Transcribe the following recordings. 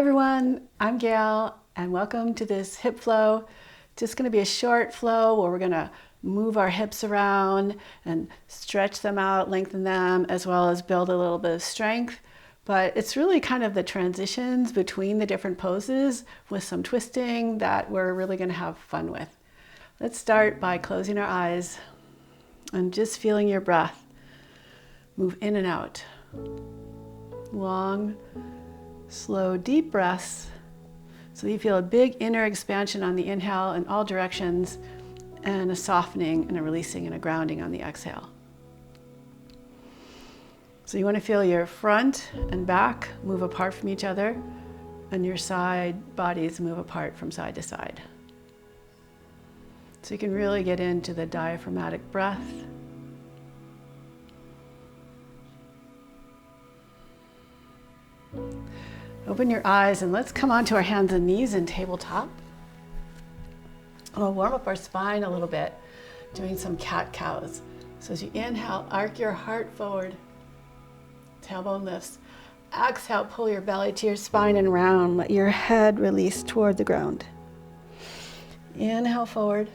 everyone, I'm Gayle and welcome to this hip flow. Just going to be a short flow where we're going to move our hips around and stretch them out, lengthen them, as well as build a little bit of strength. But it's really kind of the transitions between the different poses with some twisting that we're really going to have fun with. Let's start by closing our eyes and just feeling your breath move in and out. Long, slow, deep breaths. So you feel a big inner expansion on the inhale in all directions and a softening and a releasing and a grounding on the exhale. So you want to feel your front and back move apart from each other and your side bodies move apart from side to side. So you can really get into the diaphragmatic breath. Open your eyes and let's come onto our hands and knees in tabletop. We'll warm up our spine a little bit, doing some cat-cows. So as you inhale, arc your heart forward, tailbone lifts. Exhale, pull your belly to your spine and round. Let your head release toward the ground. Inhale forward.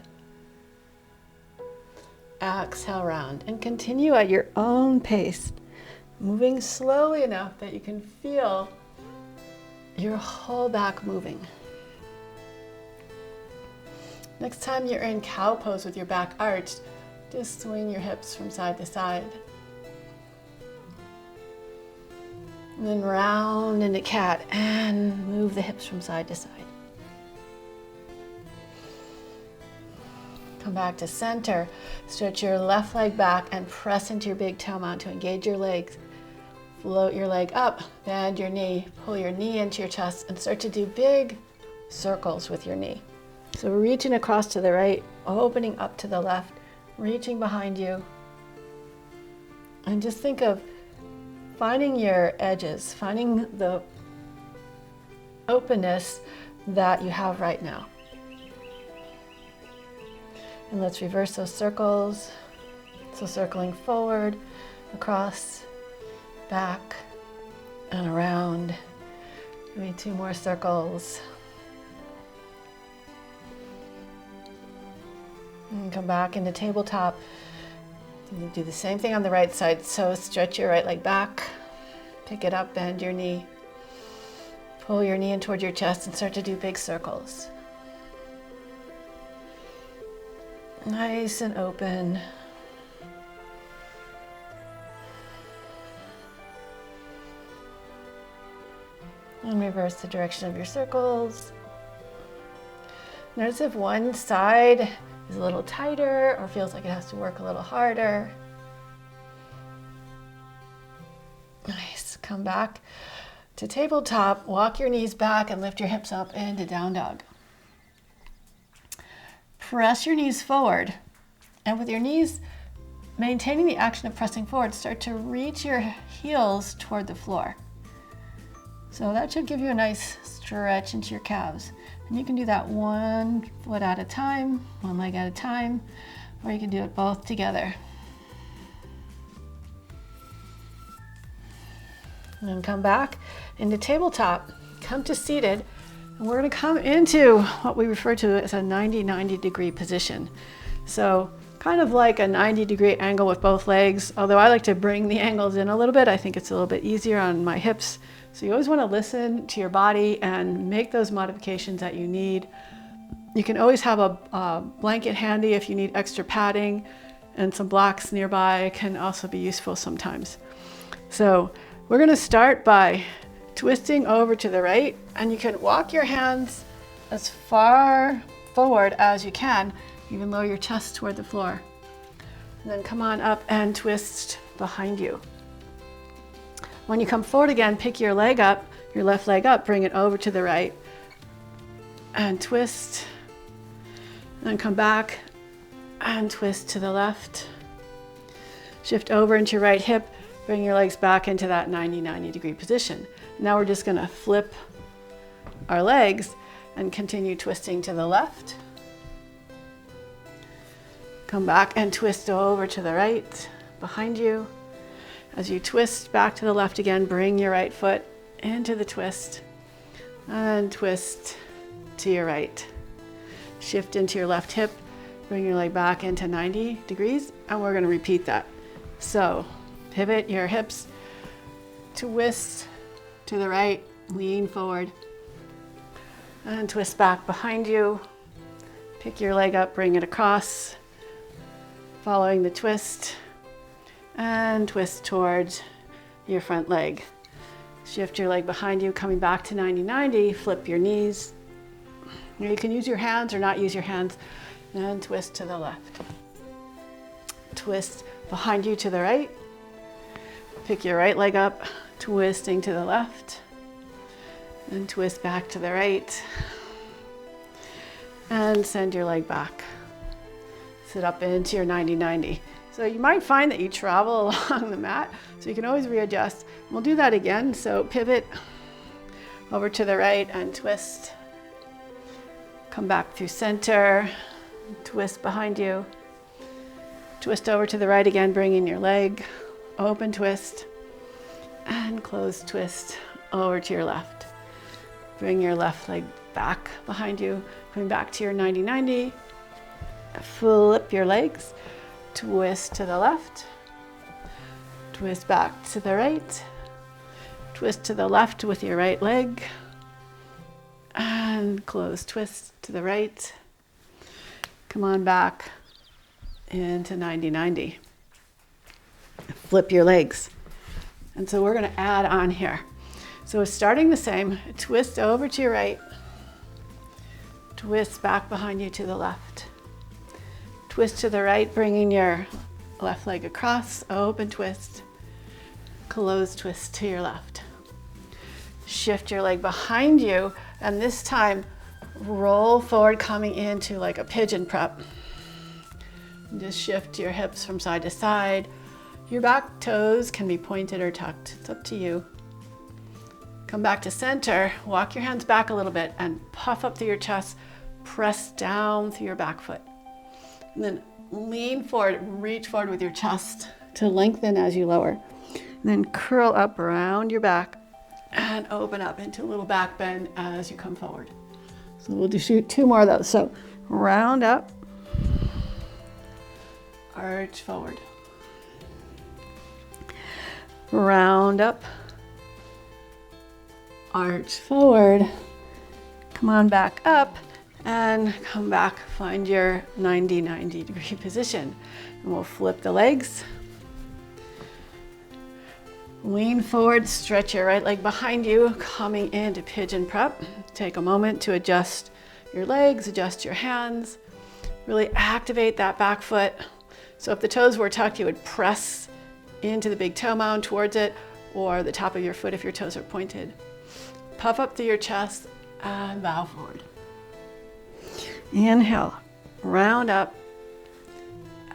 Exhale round. And continue at your own pace, moving slowly enough that you can feel your whole back moving. Next time you're in cow pose with your back arched, just swing your hips from side to side. And then round into cat and move the hips from side to side. Come back to center. Stretch your left leg back and press into your big toe mount to engage your legs. Float your leg up, bend your knee, pull your knee into your chest and start to do big circles with your knee. So reaching across to the right, opening up to the left, reaching behind you. And just think of finding your edges, finding the openness that you have right now. And let's reverse those circles. So circling forward, across, back, and around. Maybe 2 more circles. And come back into tabletop. You do the same thing on the right side. So stretch your right leg back, pick it up, bend your knee, pull your knee in toward your chest and start to do big circles. Nice and open. And reverse the direction of your circles. Notice if one side is a little tighter or feels like it has to work a little harder. Nice. Come back to tabletop. Walk your knees back and lift your hips up into down dog. Press your knees forward. And with your knees maintaining the action of pressing forward, start to reach your heels toward the floor. So that should give you a nice stretch into your calves. And you can do that 1 foot at a time, 1 leg at a time, or you can do it both together. And then come back into tabletop, come to seated, and we're gonna come into what we refer to as a 90 degree position. So kind of like a 90-degree angle with both legs, although I like to bring the angles in a little bit. I think it's a little bit easier on my hips. So you always want to listen to your body and make those modifications that you need. You can always have a blanket handy if you need extra padding, and some blocks nearby can also be useful sometimes. So we're going to start by twisting over to the right, and you can walk your hands as far forward as you can, even lower your chest toward the floor. And then come on up and twist behind you. When you come forward again, pick your leg up, your left leg up, bring it over to the right, and twist. And then come back and twist to the left. Shift over into your right hip, bring your legs back into that 90 degree position. Now we're just gonna flip our legs and continue twisting to the left. Come back and twist over to the right, behind you. As you twist back to the left again, bring your right foot into the twist. and twist to your right. Shift into your left hip, bring your leg back into 90 degrees, and we're going to repeat that. So pivot your hips, twist to the right, lean forward, and twist back behind you. Pick your leg up, bring it across, following the twist, and twist towards your front leg. Shift your leg behind you, coming back to 90-90, flip your knees. You can use your hands or not use your hands, and twist to the left. Twist behind you to the right. Pick your right leg up, twisting to the left, and twist back to the right, and send your leg back. Sit up into your 90-90. So you might find that you travel along the mat, so you can always readjust. We'll do that again. So pivot over to the right and twist. Come back through center, twist behind you. Twist over to the right again, bringing your leg, open twist, and close twist over to your left. Bring your left leg back behind you, coming back to your 90-90. Flip your legs, twist to the left, twist back to the right, twist to the left with your right leg, and close twist to the right. Come on back into 90-90. Flip your legs. And so we're going to add on here. So starting the same, twist over to your right, twist back behind you to the left. Twist to the right, bringing your left leg across, open twist, close twist to your left. Shift your leg behind you, and this time roll forward, coming into like a pigeon prep. And just shift your hips from side to side. Your back toes can be pointed or tucked. It's up to you. Come back to center, walk your hands back a little bit and puff up through your chest, press down through your back foot. And then lean forward, reach forward with your chest to lengthen as you lower. And then curl up around your back and open up into a little back bend as you come forward. So we'll do two more of those. So round up, arch forward. Round up, arch forward. Come on back up and come back, find your 90-90 degree position. And we'll flip the legs. Lean forward, stretch your right leg behind you, coming into pigeon prep. Take a moment to adjust your legs, adjust your hands, really activate that back foot. So if the toes were tucked, you would press into the big toe mound towards it, or the top of your foot if your toes are pointed. Puff up through your chest and bow forward. Inhale, round up.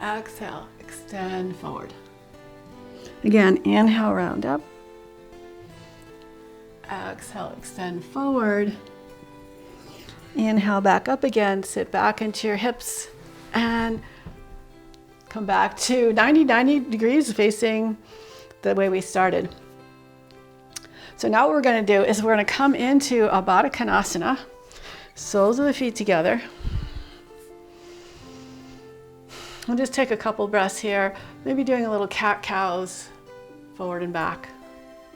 Exhale, extend forward. Again, inhale, round up. Exhale, extend forward. Inhale, back up again. Sit back into your hips and come back to 90-90 degrees facing the way we started. So now what we're going to do is we're going to come into a Baddha Konasana, soles of the feet together. We'll just take a couple breaths here, maybe doing a little cat-cows forward and back.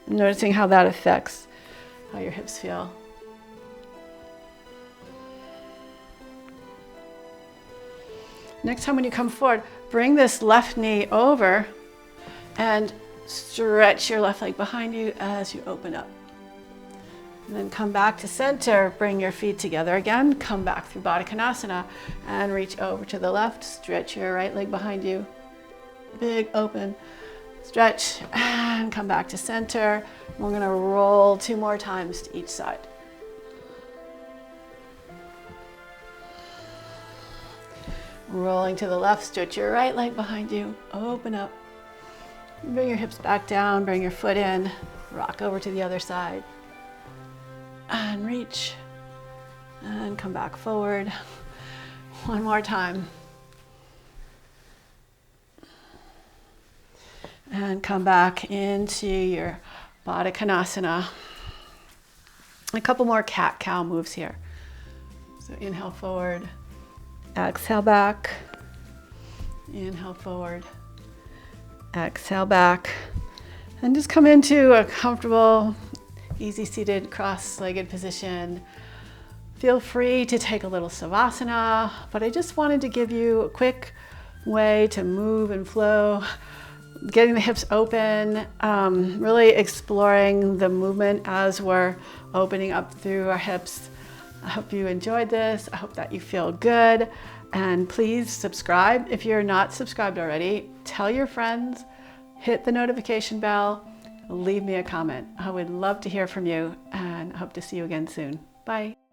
Noticing how that affects how your hips feel. Next time when you come forward, bring this left knee over and stretch your left leg behind you as you open up. And then come back to center, bring your feet together again, come back through Baddha Konasana and reach over to the left, stretch your right leg behind you. Big open stretch and come back to center. We're gonna roll 2 more times to each side. Rolling to the left, stretch your right leg behind you, open up. Bring your hips back down, bring your foot in, rock over to the other side. And reach, and come back forward. 1 more time. And come back into your Baddha Konasana. A couple more cat-cow moves here. So inhale forward, exhale back, inhale forward, exhale back, and just come into a comfortable, easy seated cross-legged position. Feel free to take a little savasana, but I just wanted to give you a quick way to move and flow, getting the hips open, really exploring the movement as we're opening up through our hips. I hope you enjoyed this. I hope that you feel good. And please subscribe if you're not subscribed already. Tell your friends, hit the notification bell, leave me a comment. I would love to hear from you and I hope to see you again soon. Bye.